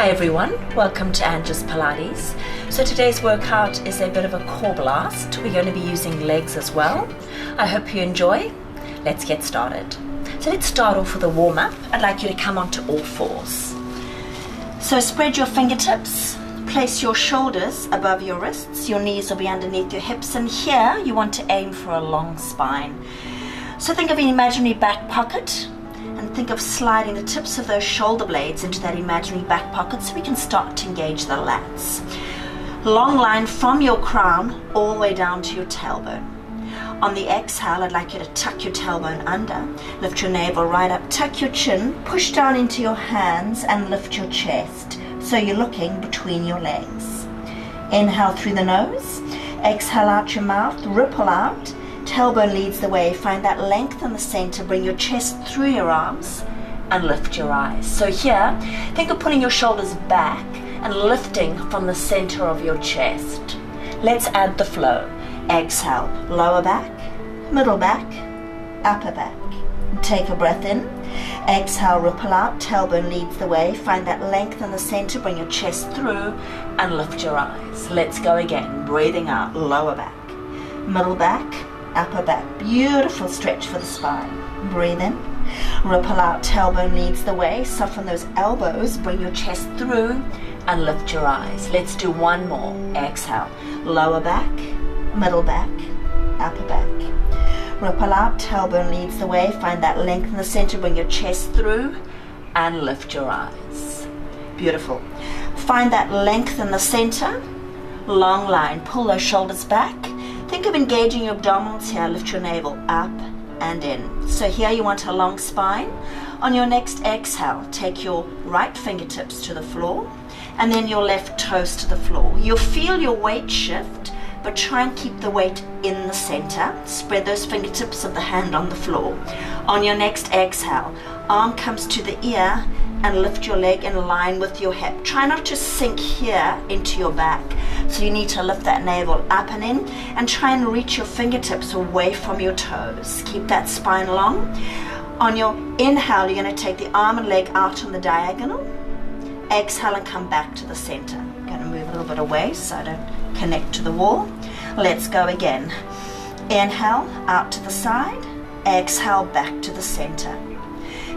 Hi everyone, welcome to Anges Pilates. So today's workout is a bit of a core blast. We're going to be using legs as well. I hope you enjoy. Let's get started. So let's start off with a warm-up. I'd like you to come onto all fours. So spread your fingertips, place your shoulders above your wrists, your knees will be underneath your hips, and here you want to aim for a long spine. So think of an imaginary back pocket, and think of sliding the tips of those shoulder blades into that imaginary back pocket so we can start to engage the lats. Long line from your crown all the way down to your tailbone. On the exhale, I'd like you to tuck your tailbone under, lift your navel right up, tuck your chin, push down into your hands and lift your chest so you're looking between your legs. Inhale through the nose, exhale out your mouth, ripple out. Tailbone leads the way. Find that length in the center. Bring your chest through your arms and lift your eyes. So here, think of putting your shoulders back and lifting from the center of your chest. Let's add the flow. Exhale, lower back, middle back, upper back. Take a breath in. Exhale, ripple out. Tailbone leads the way. Find that length in the center. Bring your chest through and lift your eyes. Let's go again. Breathing out, lower back, middle back, upper back. Beautiful stretch for the spine. Breathe in, ripple out, tailbone leads the way. Soften those elbows, bring your chest through and lift your eyes. Let's do one more. Exhale, lower back, middle back, upper back. Ripple out, tailbone leads the way. Find that length in the center, bring your chest through and lift your eyes. Beautiful. Find that length in the center, long line. Pull those shoulders back. Think of engaging your abdominals here. Lift your navel up and in. So here you want a long spine. On your next exhale, take your right fingertips to the floor and then your left toes to the floor. You'll feel your weight shift, but try and keep the weight in the center. Spread those fingertips of the hand on the floor. On your next exhale, arm comes to the ear and lift your leg in line with your hip. Try not to sink here into your back. So you need to lift that navel up and in and try and reach your fingertips away from your toes. Keep that spine long. On your inhale, you're going to take the arm and leg out on the diagonal. Exhale and come back to the center. I'm going to move a little bit away so I don't connect to the wall. Let's go again. Inhale, out to the side. Exhale, back to the center.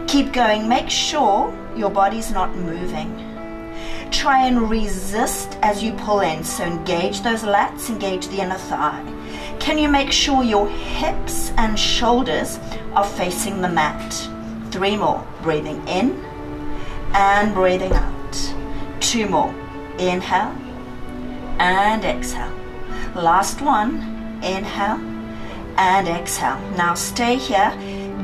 Keep going. Make sure your body's not moving. Try and resist as you pull in. So engage those lats, engage the inner thigh. Can you make sure your hips and shoulders are facing the mat? 3 more. Breathing in and breathing out. 2 more. Inhale and exhale. Last one. Inhale and exhale. Now stay here.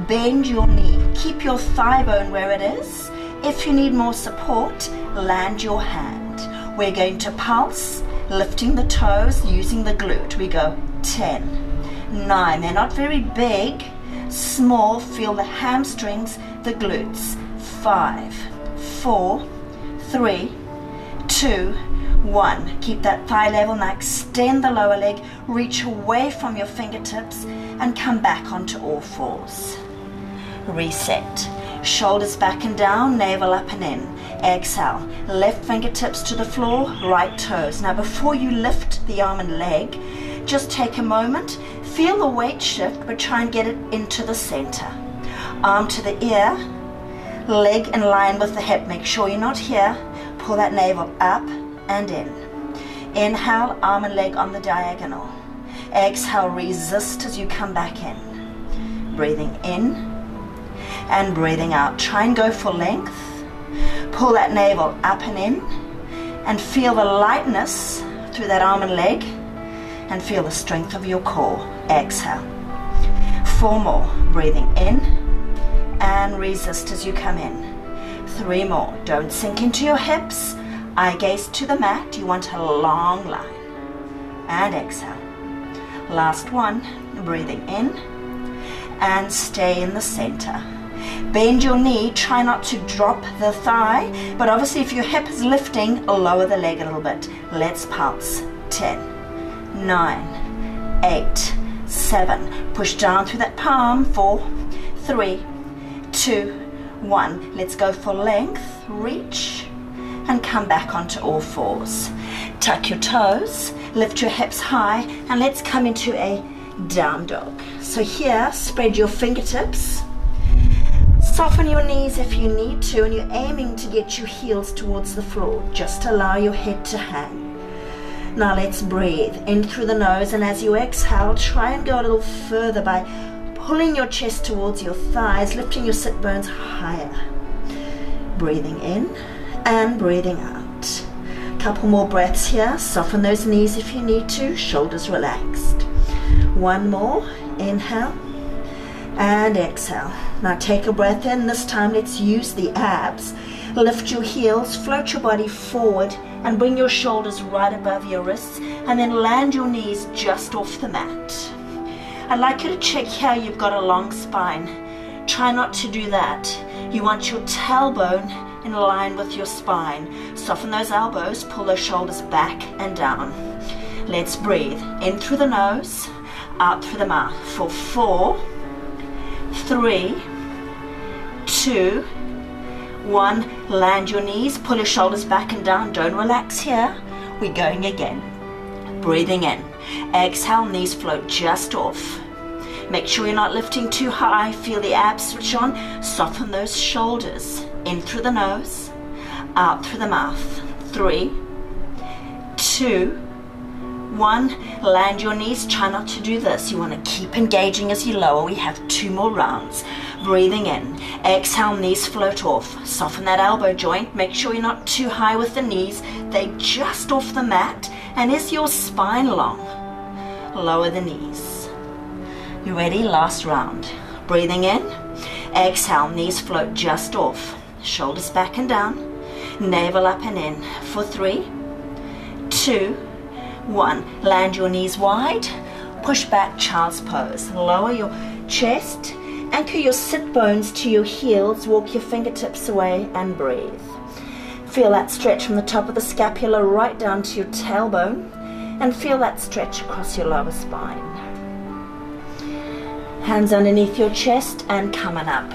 Bend your knee. Keep your thigh bone where it is. If you need more support, land your hand. We're going to pulse, lifting the toes, using the glute. We go 10, 9. They're not very big, small. Feel the hamstrings, the glutes. 5, 4, 3, 2, 1. Keep that thigh level. Now extend the lower leg, reach away from your fingertips and come back onto all fours. Reset. Shoulders back and down, navel up and in. Exhale. Left fingertips to the floor, right toes. Now before you lift the arm and leg, just take a moment, feel the weight shift, but try and get it into the center. Arm to the ear, leg in line with the hip. Make sure you're not here. Pull that navel up and in. Inhale, arm and leg on the diagonal. Exhale, resist as you come back in. Breathing in and breathing out. Try and go for length. Pull that navel up and in and feel the lightness through that arm and leg and feel the strength of your core. Exhale. 4 more. Breathing in and resist as you come in. 3 more. Don't sink into your hips. Eye gaze to the mat. You want a long line. And exhale. Last one. Breathing in and stay in the center. Bend your knee, try not to drop the thigh, but obviously if your hip is lifting, lower the leg a little bit. Let's pulse. 10, 9, 8, 7. Push down through that palm. 4, 3, 2, 1. Let's go for length. Reach and come back onto all fours. Tuck your toes, lift your hips high, and let's come into a down dog. So here, spread your fingertips, soften your knees if you need to, and you're aiming to get your heels towards the floor. Just allow your head to hang. Now let's breathe in through the nose, and as you exhale, try and go a little further by pulling your chest towards your thighs, lifting your sit bones higher. Breathing in and breathing out. Couple more breaths here. Soften those knees if you need to, shoulders relaxed. One more, inhale and exhale. Now take a breath in. This time let's use the abs. Lift your heels, float your body forward, and bring your shoulders right above your wrists, and then land your knees just off the mat. I'd like you to check here, you've got a long spine. Try not to do that. You want your tailbone in line with your spine. Soften those elbows, pull those shoulders back and down. Let's breathe in through the nose, out through the mouth for 4, 3, 2, 1. Land your knees, pull your shoulders back and down. Don't relax here. We're going again. Breathing in. Exhale, knees float just off. Make sure you're not lifting too high. Feel the abs switch on. Soften those shoulders. In through the nose, out through the mouth. 3, 2, 1. Land your knees. Try not to do this. You want to keep engaging as you lower. We have 2 more rounds. Breathing in. Exhale, knees float off. Soften that elbow joint. Make sure you're not too high with the knees. They're just off the mat. And is your spine long? Lower the knees. You ready? Last round. Breathing in. Exhale, knees float just off. Shoulders back and down. Navel up and in. For 3, 2, 1. Land your knees wide. Push back, child's pose. Lower your chest. Anchor your sit bones to your heels. Walk your fingertips away and breathe. Feel that stretch from the top of the scapula right down to your tailbone, and feel that stretch across your lower spine. Hands underneath your chest and coming up.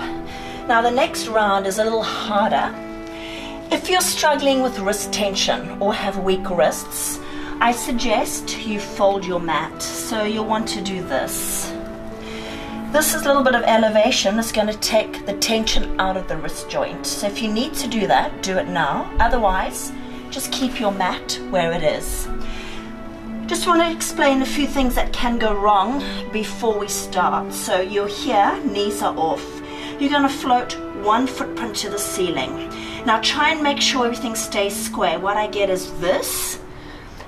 Now the next round is a little harder. If you're struggling with wrist tension or have weak wrists, I suggest you fold your mat. So you'll want to do this. This is a little bit of elevation. It's going to take the tension out of the wrist joint. So if you need to do that, do it now. Otherwise, just keep your mat where it is. Just want to explain a few things that can go wrong before we start. So you're here, knees are off. You're going to float 1 footprint to the ceiling. Now try and make sure everything stays square. What I get is this.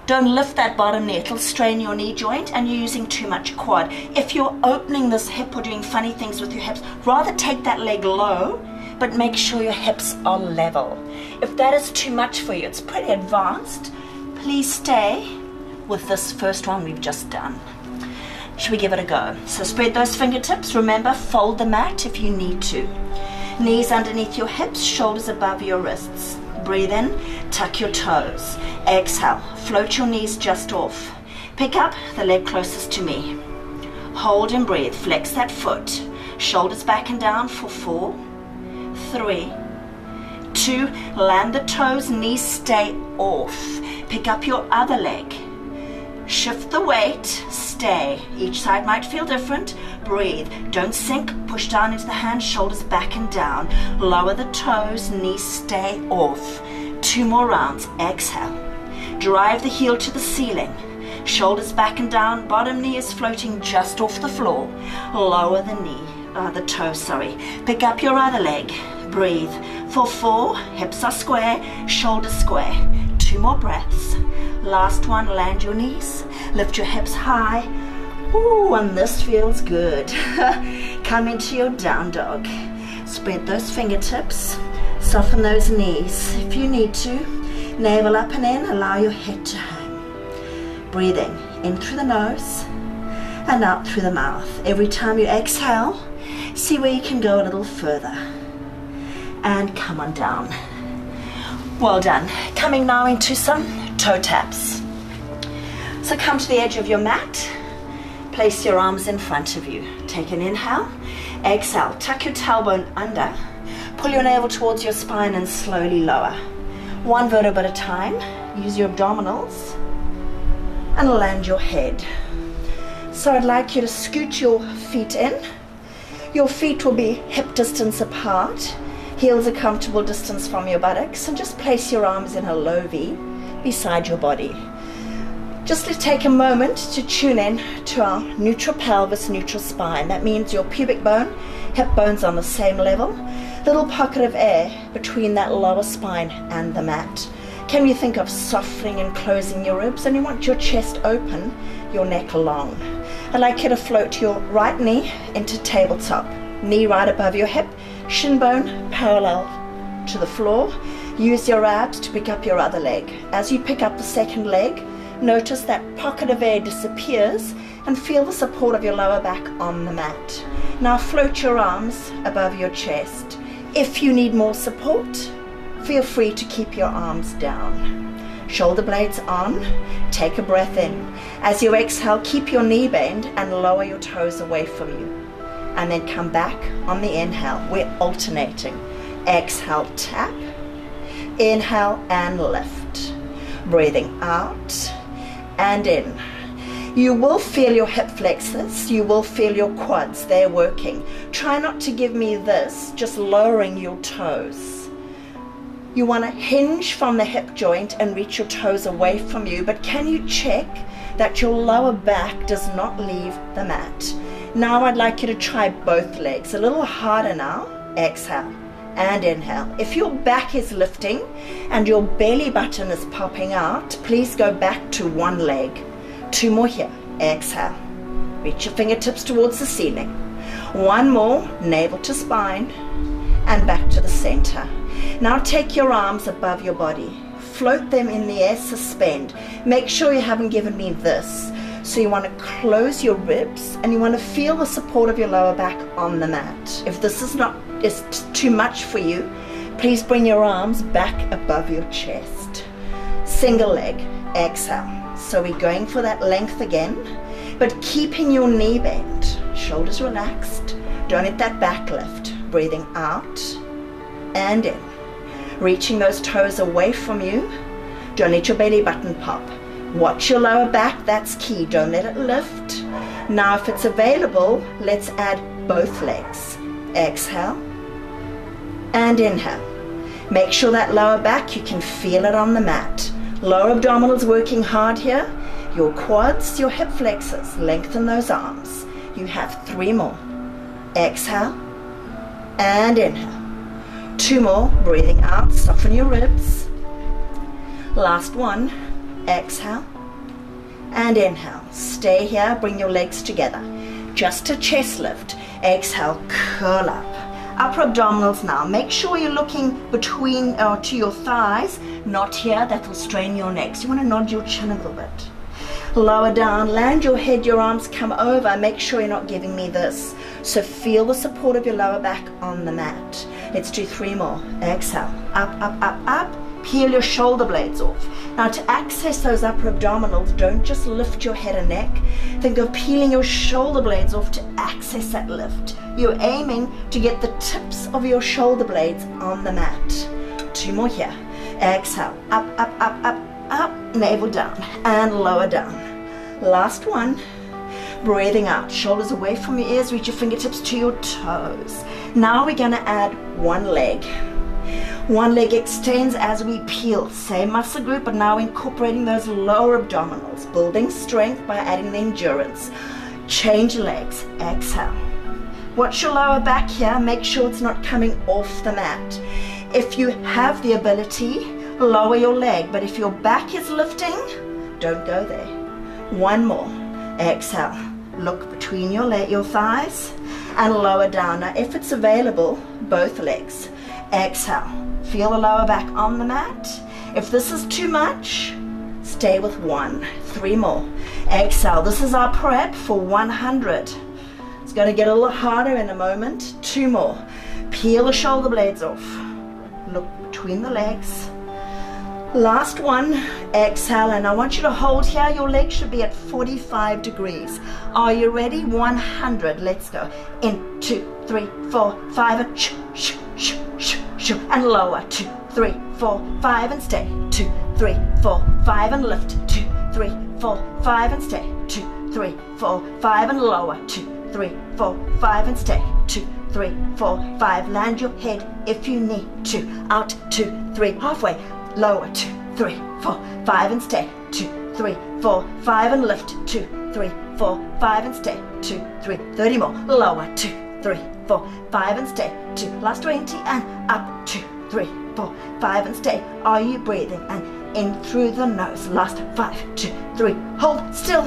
Don't lift that bottom knee, it'll strain your knee joint and you're using too much quad. If you're opening this hip or doing funny things with your hips, rather take that leg low, but make sure your hips are level. If that is too much for you, it's pretty advanced, please stay with this first one we've just done. Should we give it a go? So spread those fingertips, remember, fold the mat if you need to. Knees underneath your hips, shoulders above your wrists. Breathe in, tuck your toes. Exhale, float your knees just off. Pick up the leg closest to me. Hold and breathe, flex that foot. Shoulders back and down for 4, 3, 2, land the toes, knees stay off. Pick up your other leg. Shift the weight, stay. Each side might feel different. Breathe, don't sink, push down into the hands, shoulders back and down. Lower the toes, knees stay off. 2 more rounds, exhale. Drive the heel to the ceiling. Shoulders back and down, bottom knee is floating just off the floor. Lower the toes. Pick up your other leg. Breathe. For 4, hips are square, shoulders square. 2 more breaths. Last one, land your knees, lift your hips high. Ooh, and this feels good. Come into your down dog. Spread those fingertips, soften those knees. If you need to, navel up and in, allow your head to hang. Breathing in through the nose and out through the mouth. Every time you exhale, see where you can go a little further. And come on down. Well done. Coming now into some toe taps. So come to the edge of your mat. Place your arms in front of you. Take an inhale. Exhale. Tuck your tailbone under. Pull your navel towards your spine and slowly lower. One vertebra at a time. Use your abdominals and land your head. So I'd like you to scoot your feet in. Your feet will be hip distance apart. Heels a comfortable distance from your buttocks, and just place your arms in a low V beside your body. Just to take a moment to tune in to our neutral pelvis, neutral spine. That means your pubic bone, hip bones on the same level. Little pocket of air between that lower spine and the mat. Can you think of softening and closing your ribs? And you want your chest open, your neck long. I'd like you to float your right knee into tabletop. Knee right above your hip, shin bone parallel to the floor. Use your abs to pick up your other leg. As you pick up the second leg, notice that pocket of air disappears and feel the support of your lower back on the mat. Now float your arms above your chest. If you need more support, feel free to keep your arms down. Shoulder blades on, take a breath in. As you exhale, keep your knee bend and lower your toes away from you. And then come back on the inhale. We're alternating. Exhale, tap. Inhale and lift. Breathing out and in. You will feel your hip flexors, you will feel your quads, they're working. Try not to give me this, just lowering your toes. You want to hinge from the hip joint and reach your toes away from you, but can you check that your lower back does not leave the mat? Now I'd like you to try both legs, a little harder now. Exhale and inhale. If your back is lifting and your belly button is popping out, please go back to one leg. Two more here. Exhale. Reach your fingertips towards the ceiling. One more, navel to spine, and back to the center. Now take your arms above your body. Float them in the air, suspend. Make sure you haven't given me this. So you want to close your ribs and you want to feel the support of your lower back on the mat. If this is too much for you, please bring your arms back above your chest. Single leg. Exhale. So we're going for that length again, but keeping your knee bent, shoulders relaxed. Don't let that back lift. Breathing out and in. Reaching those toes away from you. Don't let your belly button pop. Watch your lower back, that's key. Don't let it lift. Now if it's available, let's add both legs. Exhale and inhale. Make sure that lower back, you can feel it on the mat. Lower abdominals working hard here. Your quads, your hip flexors. Lengthen those arms. You have 3 more. Exhale and inhale. 2 more. Breathing out. Soften your ribs. Last one. Exhale and inhale. Stay here. Bring your legs together. Just a chest lift. Exhale. Curl up. Upper abdominals now. Make sure you're looking between to your thighs, not here. That will strain your neck. So you want to nod your chin a little bit. Lower down, land your head, your arms come over. Make sure you're not giving me this. So feel the support of your lower back on the mat. Let's do 3 more. Exhale. Up, up, up, up. Peel your shoulder blades off. Now to access those upper abdominals, don't just lift your head and neck. Think of peeling your shoulder blades off to access that lift. You're aiming to get the tips of your shoulder blades on the mat. 2 more here. Exhale. Up, up, up, up, up. Navel down and lower down. Last one. Breathing out. Shoulders away from your ears. Reach your fingertips to your toes. Now we're going to add one leg. One leg extends as we peel. Same muscle group, but now incorporating those lower abdominals. Building strength by adding the endurance. Change legs. Exhale. Watch your lower back here. Make sure it's not coming off the mat. If you have the ability, lower your leg. But if your back is lifting, don't go there. One more. Exhale. Look between your thighs and lower down. Now, if it's available, both legs. Exhale. Feel the lower back on the mat. If this is too much, stay with 1. 3 more. Exhale. This is our prep for 100. It's going to get a little harder in a moment. 2 more. Peel the shoulder blades off. Look between the legs. Last one. Exhale, and I want you to hold here. Your legs should be at 45 degrees. Are you ready? 100. Let's go. In 2, 3, 4, 5, and lower. 2, 3, 4, 5 and stay. 2, 3, 4, 5 and lift. 2, 3, 4, 5 and stay. 2, 3, 4, 5 and lower. 2, 3, 4, 5 and stay. 2, 3, 4, 5. Land your head if you need to. Out. 2, 3, halfway. Lower. 2, 3, 4, 5 and stay. 2, 3, 4, 5 and lift. 2, 3, 4, 5 and stay. 2, 3, 30 more. Lower. 2, 3, 4, 5 and stay. 2, last 20 and up. 2, 3, 4, 5 and stay. Are you breathing? And in through the nose. Last 5, 2, 3. Hold still.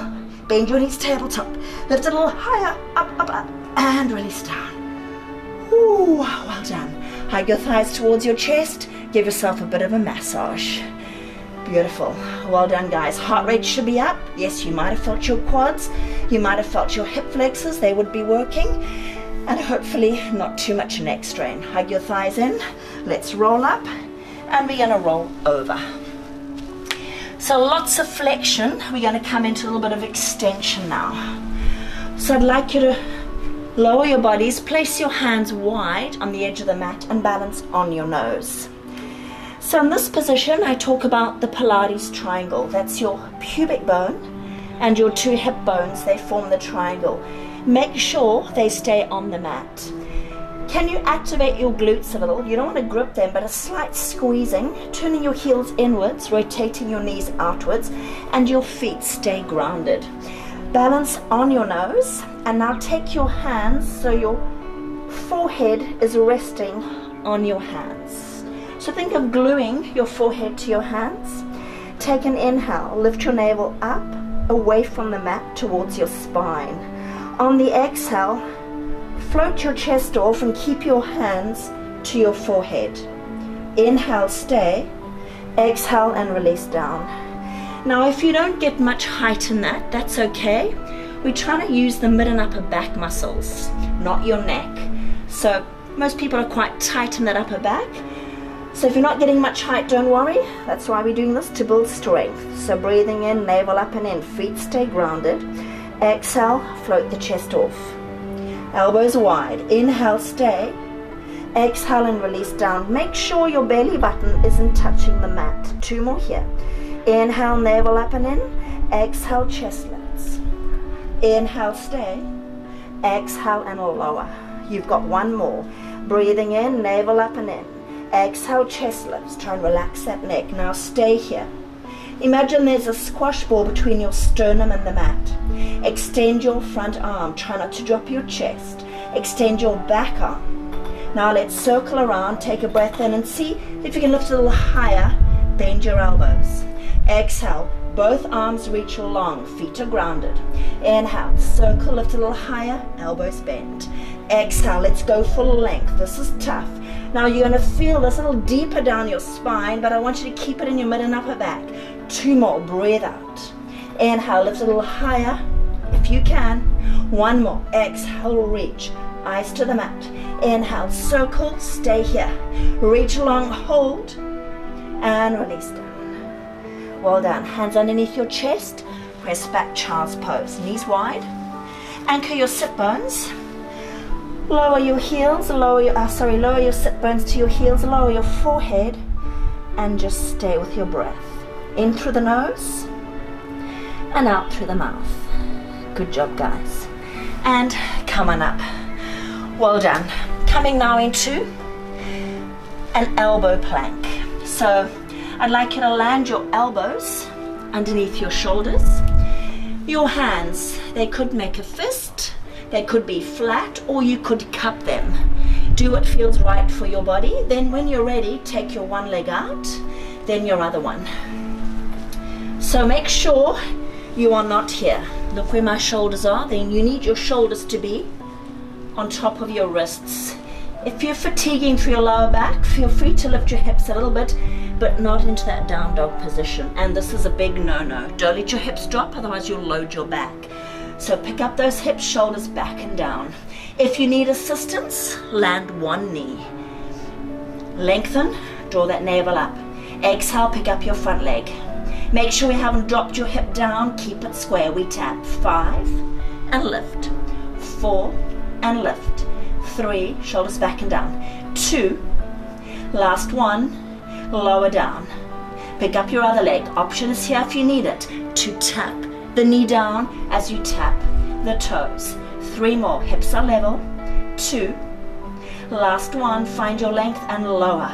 Bend your knees tabletop. Lift a little higher. Up, up, up. And release down. Ooh, well done. Hug your thighs towards your chest. Give yourself a bit of a massage. Beautiful. Well done, guys. Heart rate should be up. Yes, you might have felt your quads. You might have felt your hip flexors. They would be working. And hopefully not too much neck strain. Hug your thighs in. Let's roll up. And we're going to roll over. So lots of flexion. We're going to come into a little bit of extension now. So I'd like you to lower your bodies. Place your hands wide on the edge of the mat and balance on your nose. So in this position, I talk about the Pilates Triangle. That's your pubic bone and your two hip bones. They form the triangle. Make sure they stay on the mat. Can you activate your glutes a little? You don't want to grip them, but a slight squeezing, turning your heels inwards, rotating your knees outwards, and your feet stay grounded. Balance on your nose, and now take your hands so your forehead is resting on your hands. So think of gluing your forehead to your hands. Take an inhale, lift your navel up, away from the mat towards your spine. On the exhale, float your chest off and keep your hands to your forehead. Inhale, stay. Exhale and release down. Now if you don't get much height in that, that's okay. We're trying to use the mid and upper back muscles, not your neck. So most people are quite tight in that upper back. So if you're not getting much height, don't worry. That's why we're doing this, to build strength. So breathing in, navel up and in, feet stay grounded. Exhale, float the chest off. Elbows wide. Inhale, stay. Exhale and release down. Make sure your belly button isn't touching the mat. 2 more here. Inhale, navel up and in. Exhale, chest lifts. Inhale, stay. Exhale and lower. You've got 1 more. Breathing in, navel up and in. Exhale, chest lifts. Try and relax that neck. Now stay here. Imagine there's a squash ball between your sternum and the mat. Extend your front arm. Try not to drop your chest. Extend your back arm. Now let's circle around. Take a breath in and see if you can lift a little higher. Bend your elbows. Exhale. Both arms reach long. Feet are grounded. Inhale. Circle. Lift a little higher. Elbows bend. Exhale. Let's go full length. This is tough. Now you're going to feel this a little deeper down your spine, but I want you to keep it in your mid and upper back. 2 more. Breathe out. Inhale. Lift a little higher if you can. 1 more. Exhale. Reach. Eyes to the mat. Inhale. Circle. Stay here. Reach long. Hold. And release down. Well done. Hands underneath your chest. Press back, child's pose. Knees wide. Anchor your sit bones. Lower your heels, lower your sit bones to your heels, lower your forehead, and just stay with your breath. In through the nose, and out through the mouth. Good job, guys. And come on up. Well done. Coming now into an elbow plank. So I'd like you to land your elbows underneath your shoulders. Your hands, they could make a fist. They could be flat, or you could cup them. Do what feels right for your body. Then when you're ready, take your one leg out, then your other one. So make sure you are not here. Look where my shoulders are. Then you need your shoulders to be on top of your wrists. If you're fatiguing through your lower back, feel free to lift your hips a little bit, but not into that down dog position. And this is a big no-no. Don't let your hips drop, otherwise you'll load your back. So pick up those hips, shoulders back and down. If you need assistance, land one knee. Lengthen, draw that navel up. Exhale, pick up your front leg. Make sure you haven't dropped your hip down, keep it square. We tap 5 and lift, 4 and lift, 3, shoulders back and down, 2, last 1, lower down. Pick up your other leg. Option is here if you need it, to tap the knee down as you tap the toes. 3 more, hips are level. 2, last one, find your length and lower.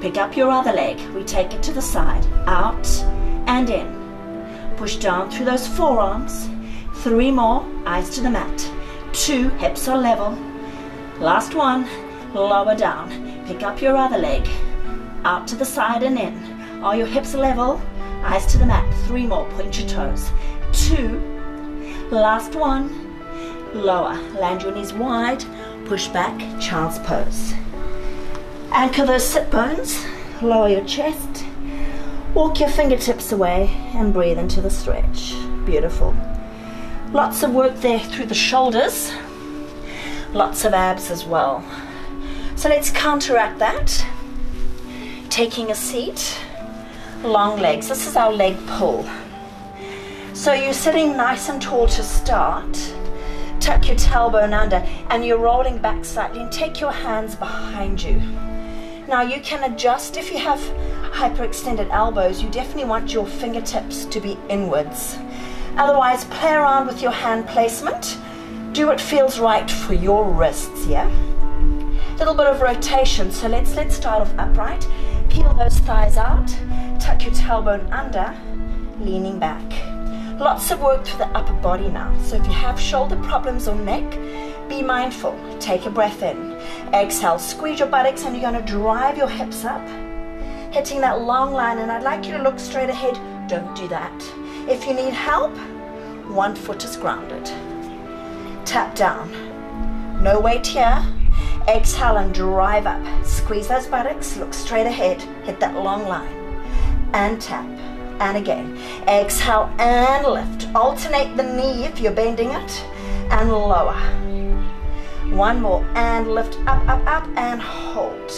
Pick up your other leg, we take it to the side, out and in. Push down through those forearms. 3 more, eyes to the mat. 2, hips are level. Last one, lower down. Pick up your other leg, out to the side and in. Are your hips level? Eyes to the mat. 3 more, point your toes. 2, last one, lower. Land your knees wide, push back, child's pose. Anchor those sit bones, lower your chest, walk your fingertips away and breathe into the stretch. Beautiful. Lots of work there through the shoulders, lots of abs as well. So let's counteract that. Taking a seat, long legs. This is our leg pull. So you're sitting nice and tall to start. Tuck your tailbone under and you're rolling back slightly and take your hands behind you. Now you can adjust. If you have hyperextended elbows, you definitely want your fingertips to be inwards. Otherwise, play around with your hand placement. Do what feels right for your wrists here. Little bit of rotation, so let's start off upright. Peel those thighs out, tuck your tailbone under, leaning back. Lots of work through the upper body now. So if you have shoulder problems or neck, be mindful. Take a breath in. Exhale, squeeze your buttocks and you're going to drive your hips up, hitting that long line, and I'd like you to look straight ahead. Don't do that. If you need help, one foot is grounded. Tap down. No weight here. Exhale and drive up. Squeeze those buttocks, look straight ahead, hit that long line, and tap. And again, exhale and lift. Alternate the knee if you're bending it, and lower. One more, and lift up, up, up, and hold.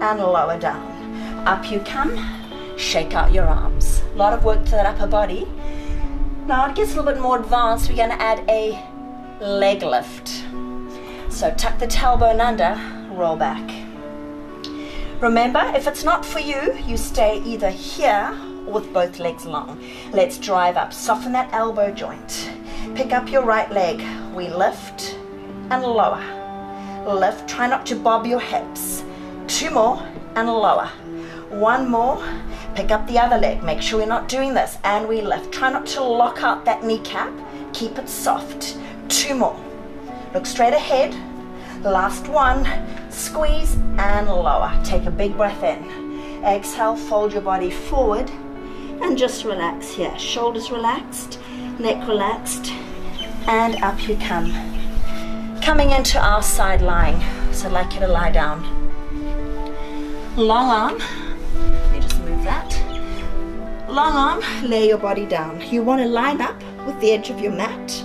And lower down. Up you come, shake out your arms. A lot of work to that upper body. Now it gets a little bit more advanced. We're going to add a leg lift. So tuck the tailbone under, roll back. Remember, if it's not for you, you stay either here or with both legs long. Let's drive up, soften that elbow joint. Pick up your right leg. We lift and lower. Lift, try not to bob your hips. 2 more and lower. 1 more, pick up the other leg. Make sure we're not doing this, and we lift. Try not to lock out that kneecap. Keep it soft. 2 more. Look straight ahead. Last one, squeeze and lower. Take a big breath in. Exhale, fold your body forward and just relax here. Shoulders relaxed, neck relaxed, and up you come. Coming into our side lying. So I'd like you to lie down. Long arm, let me just move that. Long arm, lay your body down. You want to line up with the edge of your mat.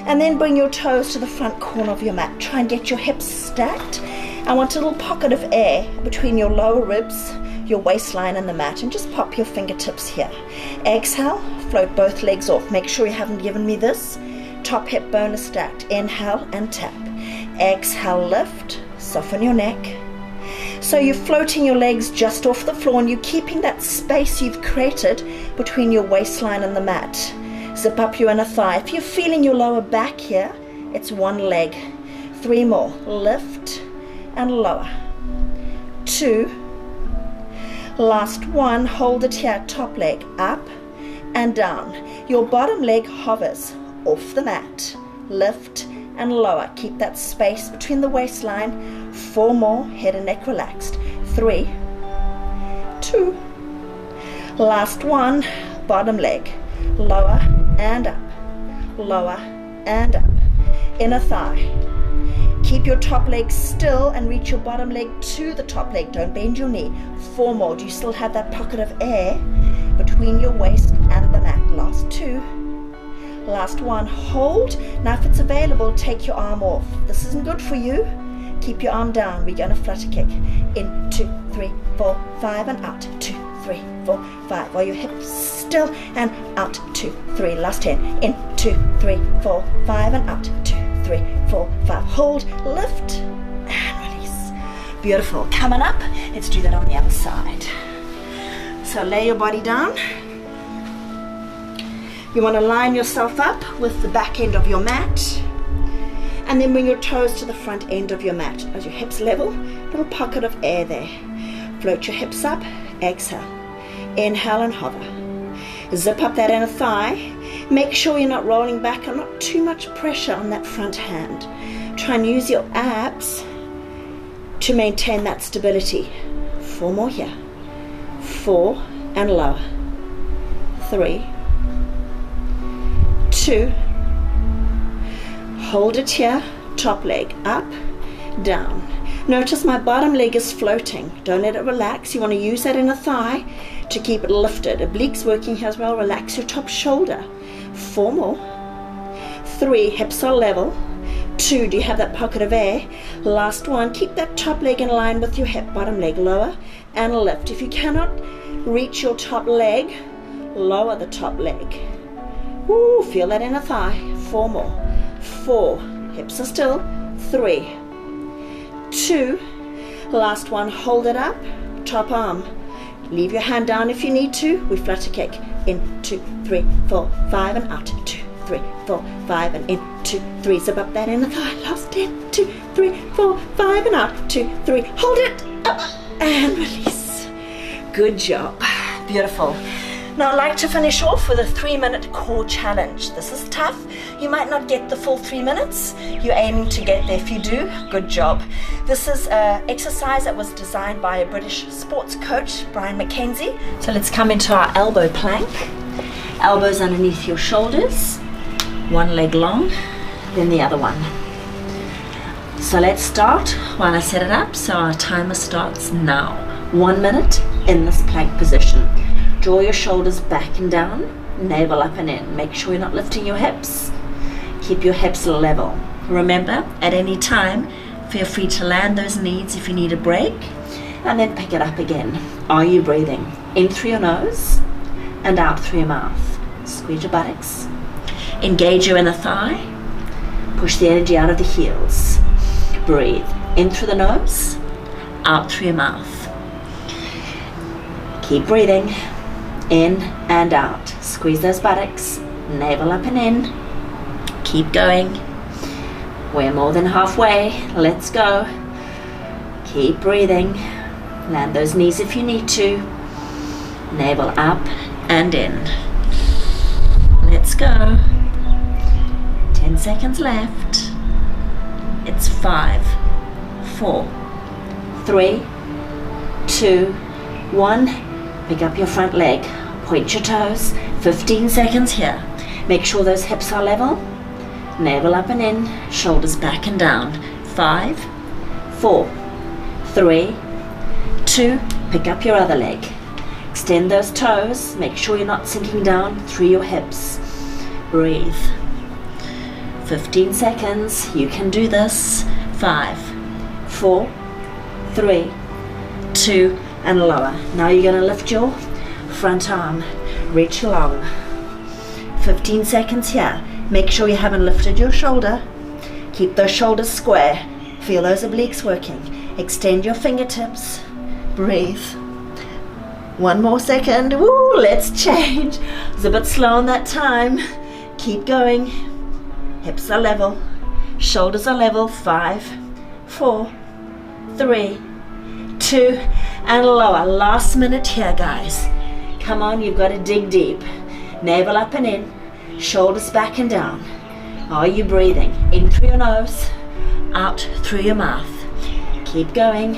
And then bring your toes to the front corner of your mat. Try and get your hips stacked. I want a little pocket of air between your lower ribs, your waistline and the mat, and just pop your fingertips here. Exhale, float both legs off. Make sure you haven't given me this. Top hip bone is stacked. Inhale and tap. Exhale, lift, soften your neck. So you're floating your legs just off the floor and you're keeping that space you've created between your waistline and the mat. Zip up your inner thigh. If you're feeling your lower back here, it's 1 leg. 3 more. Lift and lower. 2. Last 1. Hold it here. Top leg up and down. Your bottom leg hovers off the mat. Lift and lower. Keep that space between the waistline. 4 more. Head and neck relaxed. 3. 2. Last 1. Bottom leg. Lower and up, lower and up. Inner thigh. Keep your top leg still and reach your bottom leg to the top leg. Don't bend your knee. 4 more. Do you still have that pocket of air between your waist and the mat? Last 2. Last 1. Hold. Now if it's available, take your arm off. This isn't good for you. Keep your arm down. We're going to flutter kick. In 2, 3, 4, 5 and out. 2, 3, 4, 5. While your hips still and out. 2, 3. Last 10. In 2, 3, 4, 5 and out. 2, 3, 4, 5. Hold, lift and release. Beautiful. Coming up, let's do that on the other side. So lay your body down. You want to line yourself up with the back end of your mat, and then bring your toes to the front end of your mat as your hips level. Little pocket of air there. Float your hips up, exhale. Inhale and hover. Zip up that inner thigh. Make sure you're not rolling back and not too much pressure on that front hand. Try and use your abs to maintain that stability. 4 more here. 4 and lower. 3, 2, hold it here, top leg up, down. Notice my bottom leg is floating. Don't let it relax. You want to use that inner thigh to keep it lifted. Obliques working here as well. Relax your top shoulder. 4 more. 3, hips are level. 2, do you have that pocket of air? Last one, keep that top leg in line with your hip, bottom leg lower and lift. If you cannot reach your top leg, lower the top leg. Ooh, feel that inner thigh. 4 more. 4, hips are still. 3, 2, last one, hold it up, top arm. Leave your hand down if you need to. We flutter kick. In, 2, 3, 4, 5 and out. 2, 3, 4, 5 and in, 2, 3. Zip up that inner thigh. Last in, 2, 3, 4, 5 and out. 2, 3. Hold it up and release. Good job. Beautiful. Now I'd like to finish off with a 3-minute core challenge. This is tough. You might not get the full 3 minutes. You're aiming to get there. If you do, good job. This is an exercise that was designed by a British sports coach, Brian McKenzie. So let's come into our elbow plank. Elbows underneath your shoulders. One leg long, then the other one. So let's start while I set it up. So our timer starts now. 1 minute in this plank position. Draw your shoulders back and down, navel up and in. Make sure you're not lifting your hips. Keep your hips level. Remember, at any time, feel free to land those knees if you need a break, and then pick it up again. Are you breathing? In through your nose and out through your mouth. Squeeze your buttocks. Engage your inner thigh. Push the energy out of the heels. Breathe. In through the nose, out through your mouth. Keep breathing. In and out. Squeeze those buttocks. Navel up and in. Keep going. We're more than halfway. Let's go. Keep breathing. Land those knees if you need to. Navel up and in. Let's go. 10 seconds left. It's 5, 4, 3, 2, 1. Pick up your front leg, point your toes, 15 seconds here. Make sure those hips are level, navel up and in, shoulders back and down. 5, 4, 3, 2, pick up your other leg. Extend those toes, make sure you're not sinking down through your hips. Breathe. 15 seconds, you can do this. 5, 4, 3, 2, and lower. Now you're going to lift your front arm, reach long. 15 seconds here. Make sure you haven't lifted your shoulder. Keep those shoulders square. Feel those obliques working. Extend your fingertips. Breathe. 1 more second. Woo, let's change. It's a bit slow on that time. Keep going. Hips are level. Shoulders are level. 5, 4, 3, 2, and lower. Last minute here, guys. Come on, you've got to dig deep. Navel up and in, shoulders back and down. Are you breathing? In through your nose, out through your mouth. Keep going.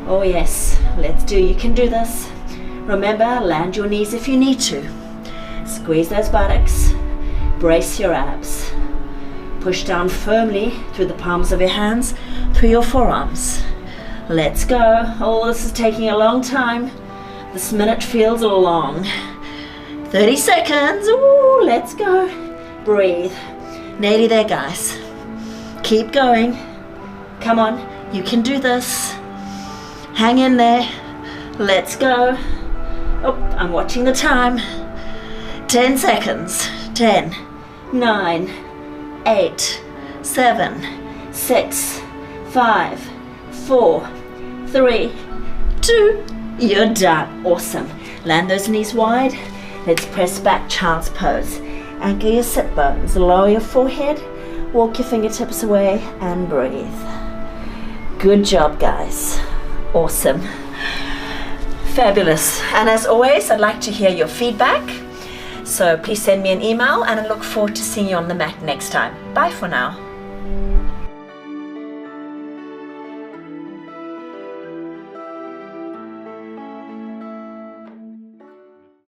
Oh yes, let's do. You can do this. Remember, land your knees if you need to. Squeeze those buttocks. Brace your abs. Push down firmly through the palms of your hands, through your forearms. Let's go. Oh, this is taking a long time. This minute feels long. 30 seconds. Ooh, let's go. Breathe. Nearly there, guys. Keep going. Come on, you can do this. Hang in there. Let's go. Oh, I'm watching the time. 10 seconds. 10, 9, 8, 7, 6, 5, 4, 3, 2, you're done. Awesome. Land those knees wide. Let's press back, child's pose. Anchor your sit bones, lower your forehead, walk your fingertips away and breathe. Good job, guys. Awesome. Fabulous. And as always, I'd like to hear your feedback. So please send me an email and I look forward to seeing you on the mat next time. Bye for now.